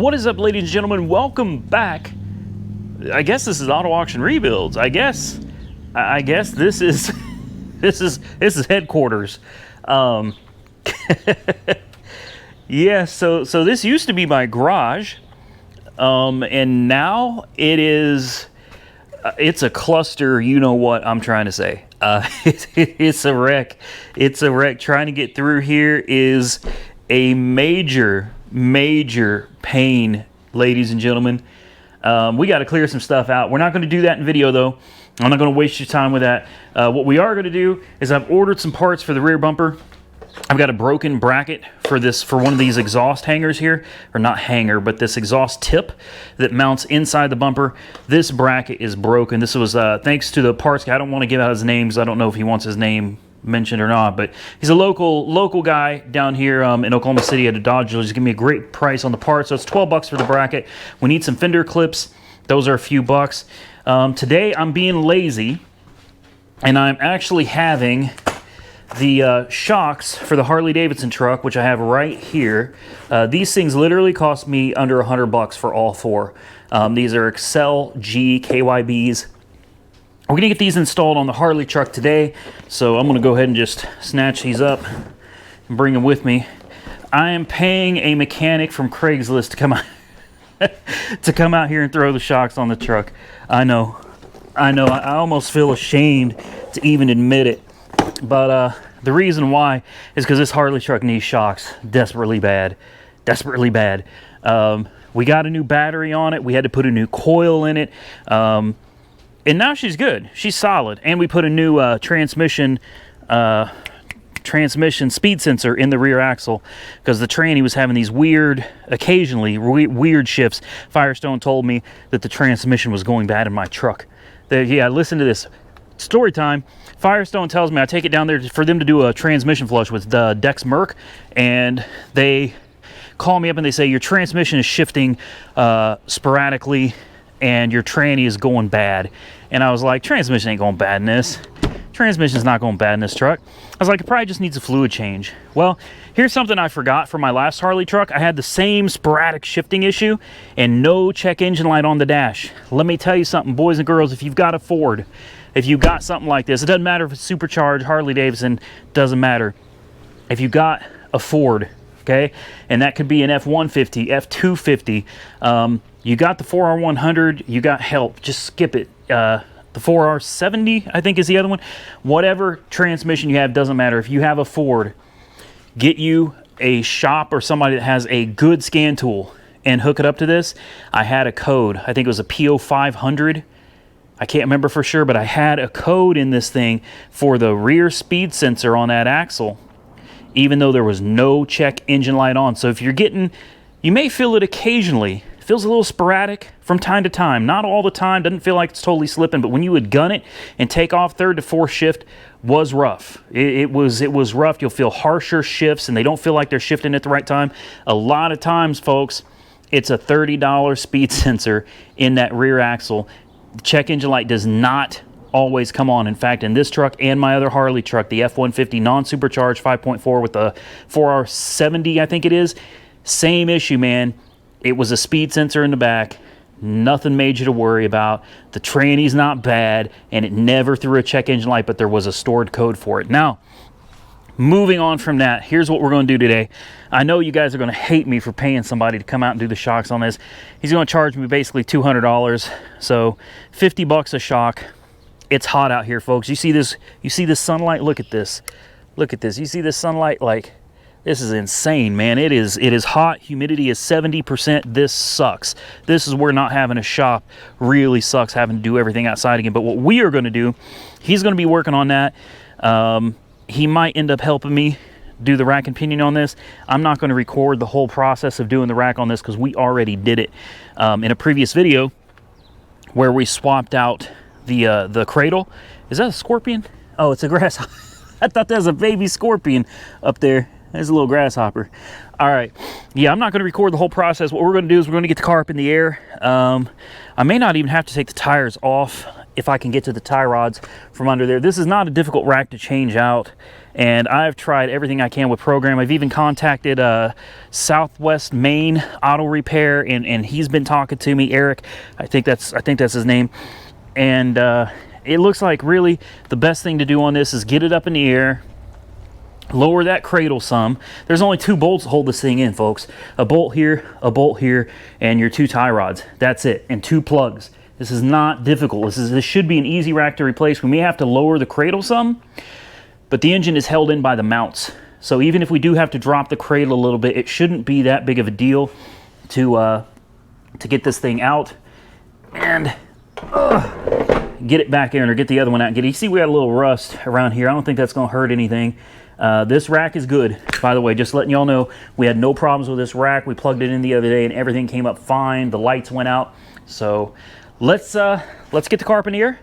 What is up, ladies and gentlemen? Welcome back. I guess this is Auto Auction Rebuilds. I guess this is this is headquarters. Yeah, so this used to be my garage, and now it is. It's a cluster. You know what I'm trying to say. It's a wreck. It's a wreck. Trying to get through here is a major pain, ladies and gentlemen. We got to clear some stuff out. We're not going to do that in video, though. I'm not going to waste your time with that. What we are going to do is I've ordered some parts for the rear bumper. I've got a broken bracket for one of these exhaust hangers here, or not hanger, but this exhaust tip that mounts inside the bumper. This bracket is broken. This was thanks to the parts guy. I don't want to give out his name because I don't know if he wants his name mentioned or not, but he's a local guy down here in Oklahoma City at a Dodge dealer. He's giving me a great price on the part, so it's 12 bucks for the bracket. We need some fender clips. Those are a few bucks. Today I'm being lazy, and I'm actually having the shocks for the Harley Davidson truck, which I have right here. These things literally cost me under 100 bucks for all four. These are Excel G KYBs. We're gonna get these installed on the Harley truck today, so I'm gonna go ahead and just snatch these up and bring them with me. I am paying a mechanic from Craigslist to come out to come out here and throw the shocks on the truck. I know. I almost feel ashamed to even admit it. But the reason why is because this Harley truck needs shocks desperately bad. Desperately bad. We got a new battery on it. We had to put a new coil in it. And now she's good. She's solid. And we put a new transmission speed sensor in the rear axle because the tranny was having these occasionally weird shifts. Firestone told me that the transmission was going bad in my truck. Yeah, listen to this. Story time. Firestone tells me I take it down there for them to do a transmission flush with Dex Merc, and they call me up and they say your transmission is shifting sporadically and your tranny is going bad. And I was like, transmission ain't going bad in this. Transmission's not going bad in this truck. I was like, it probably just needs a fluid change. Well, here's something I forgot from my last Harley truck. I had the same sporadic shifting issue and no check engine light on the dash. Let me tell you something, boys and girls, if you've got a Ford, if you got something like this, it doesn't matter if it's supercharged, Harley Davidson, doesn't matter. If you got a Ford, okay, and that could be an F-150, F-250, you got the 4R100, you got help, just skip it. The 4R70, I think, is the other one. Whatever transmission you have, doesn't matter. If you have a Ford, get you a shop or somebody that has a good scan tool and hook it up to this. I had a code. I think it was a PO500. I can't remember for sure, but I had a code in this thing for the rear speed sensor on that axle, even though there was no check engine light on. So if you're getting, you may feel it occasionally. It feels a little sporadic from time to time. Not all the time. Doesn't feel like it's totally slipping, but when you would gun it and take off third to fourth shift was rough. It was rough. You'll feel harsher shifts, and they don't feel like they're shifting at the right time. A lot of times, folks, it's a $30 speed sensor in that rear axle. The check engine light does not always come on. In fact, in this truck and my other Harley truck, the F-150 non-supercharged 5.4 with the 4R70, I think it is, same issue, man. It was a speed sensor in the back. Nothing major to worry about. The tranny's not bad, and it never threw a check engine light, but there was a stored code for it. Now, moving on from that, here's what we're going to do today. I know you guys are going to hate me for paying somebody to come out and do the shocks on this. He's going to charge me basically $200, so 50 bucks a shock. It's hot out here, folks. You see this sunlight? Look at this. Look at this. You see this sunlight? Like, this is insane, man. It is hot. Humidity is 70%. This sucks. This is where not having a shop really sucks, having to do everything outside again. But what we are going to do, he's going to be working on that. He might end up helping me do the rack and pinion on this. I'm not going to record the whole process of doing the rack on this because we already did it in a previous video where we swapped out the cradle. Is that a scorpion? Oh, it's a grasshopper. I thought that was a baby scorpion up there. There's a little grasshopper. All right. Yeah, I'm not going to record the whole process. What we're going to do is we're going to get the car up in the air. I may not even have to take the tires off if I can get to the tie rods from under there. This is not a difficult rack to change out, and I've tried everything I can with program. I've even contacted Southwest Maine Auto Repair, and he's been talking to me, Eric. I think that's his name. And it looks like really the best thing to do on this is get it up in the air, lower that cradle some. There's only 2 bolts to hold this thing in, folks. A bolt here, and your 2 tie rods. That's it, and 2 plugs. This is not difficult. This should be an easy rack to replace. We may have to lower the cradle some, but the engine is held in by the mounts. So even if we do have to drop the cradle a little bit, it shouldn't be that big of a deal to get this thing out and get it back in, or get the other one out. You see we got a little rust around here. I don't think that's going to hurt anything. This rack is good, by the way, just letting y'all know. We had no problems with this rack. We plugged it in the other day and everything came up fine. The lights went out. So let's get the car up in the air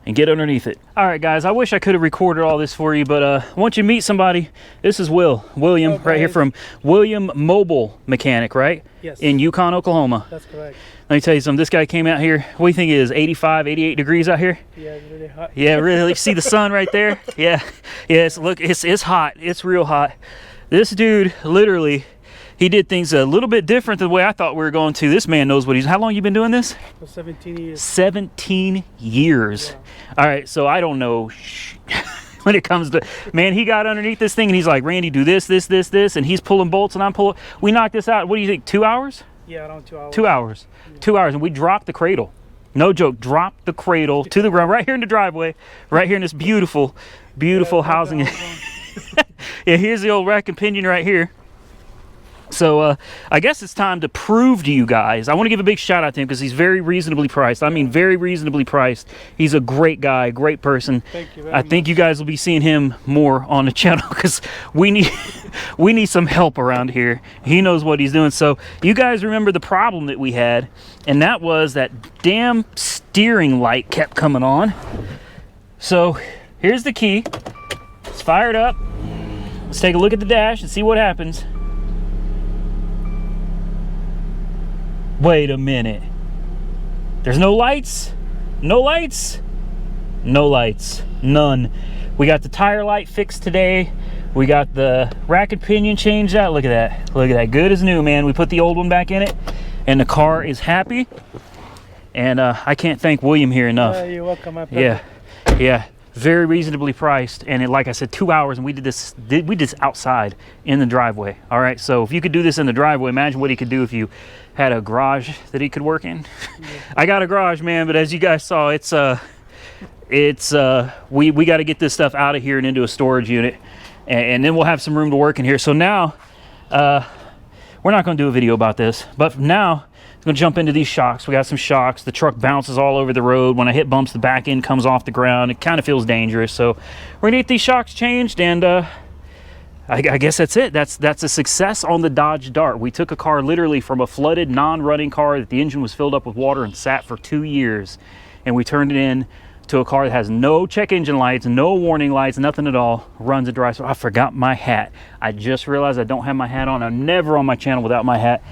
and get underneath it. All right, guys, I wish I could have recorded all this for you, but once you meet somebody, this is William, right here from William Mobile Mechanic, right? Yes. In Yukon, Oklahoma. That's correct. Let me tell you something. This guy came out here. What do you think it is? 85, 88 degrees out here? Yeah, it's really hot. Yeah, really. See the sun right there? Yeah. Yes, look, it's hot. It's real hot. This dude, literally, he did things a little bit different than the way I thought we were going to. This man knows what he's... How long you been doing this? For 17 years. 17 years. Yeah. All right, so I don't know when it comes to... Man, he got underneath this thing and he's like, Randy, do this, and he's pulling bolts and I'm pulling... We knocked this out, what do you think, 2 hours? Yeah, around 2 hours. 2 hours. Yeah. 2 hours, and we dropped the cradle. No joke, dropped the cradle to the ground right here in the driveway, right here in this beautiful housing. Yeah, here's the old rack and pinion right here. So I guess it's time to prove to you guys. I want to give a big shout out to him because he's very reasonably priced. I mean, very reasonably priced. He's a great guy, great person. Thank you very I think much. you guys will be seeing him more on the channel because we need some help around here. He knows what he's doing. So you guys remember the problem that we had, and that was that damn steering light kept coming on. So here's the key. Let's fire it up. Let's take a look at the dash and see what happens. Wait a minute. There's no lights? No lights? No lights. None. We got the tire light fixed today. We got the rack and pinion changed out. Look at that. Look at that. Good as new, man. We put the old one back in it, and the car is happy. And I can't thank William here enough. You're welcome, my pleasure. Yeah. Very reasonably priced, and like I said, 2 hours, and we did this outside in the driveway. All right, so if you could do this in the driveway, imagine what he could do if you had a garage that he could work in. Yeah. I got a garage, man, but as you guys saw, we got to get this stuff out of here and into a storage unit, and then we'll have some room to work in here. So now we're not going to do a video about this, but now I'm going to jump into these shocks. We got some shocks. The truck bounces all over the road. When I hit bumps, the back end comes off the ground. It kind of feels dangerous. So we're going to get these shocks changed, and I guess that's it. That's a success on the Dodge Dart. We took a car literally from a flooded, non-running car that the engine was filled up with water and sat for 2 years, and we turned it in to a car that has no check engine lights, no warning lights, nothing at all, runs and drives. So I forgot my hat. I just realized I don't have my hat on. I'm never on my channel without my hat.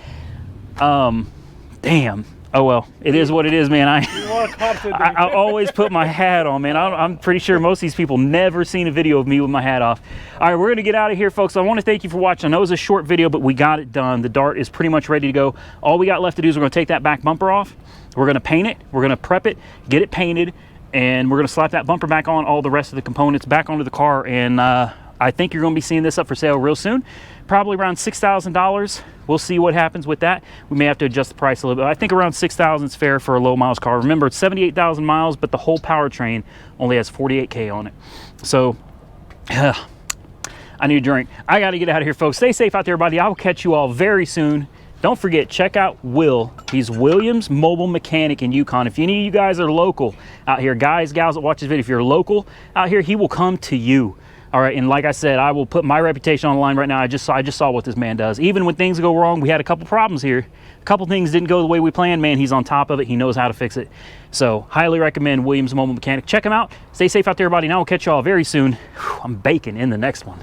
Damn. Oh well, it is what it is, man. I always put my hat on, man. I'm pretty sure most of these people never seen a video of me with my hat off. All right, we're gonna get out of here, folks. I want to thank you for watching. I know it was a short video, but we got it done. The Dart is pretty much ready to go. All we got left to do is we're gonna take that back bumper off. We're gonna paint it. We're gonna prep it, get it painted, and we're gonna slap that bumper back on, all the rest of the components back onto the car. And I think you're gonna be seeing this up for sale real soon. Probably around $6,000. We'll see what happens with that. We may have to adjust the price a little bit. I think around $6,000 is fair for a low miles car. Remember, it's 78,000 miles, but the whole powertrain only has 48K on it. So, I need a drink. I got to get out of here, folks. Stay safe out there, everybody. I will catch you all very soon. Don't forget, check out Will. He's Williams Mobile Mechanic in Yukon. If any of you guys are local out here, guys, gals that watch this video, if you're local out here, he will come to you. All right, and like I said, I will put my reputation on the line right now. I just saw what this man does. Even when things go wrong, we had a couple problems here. A couple things didn't go the way we planned. Man, he's on top of it. He knows how to fix it. So, highly recommend Williams Mobile Mechanic. Check him out. Stay safe out there, everybody. And I will catch y'all very soon. I'm baking in the next one.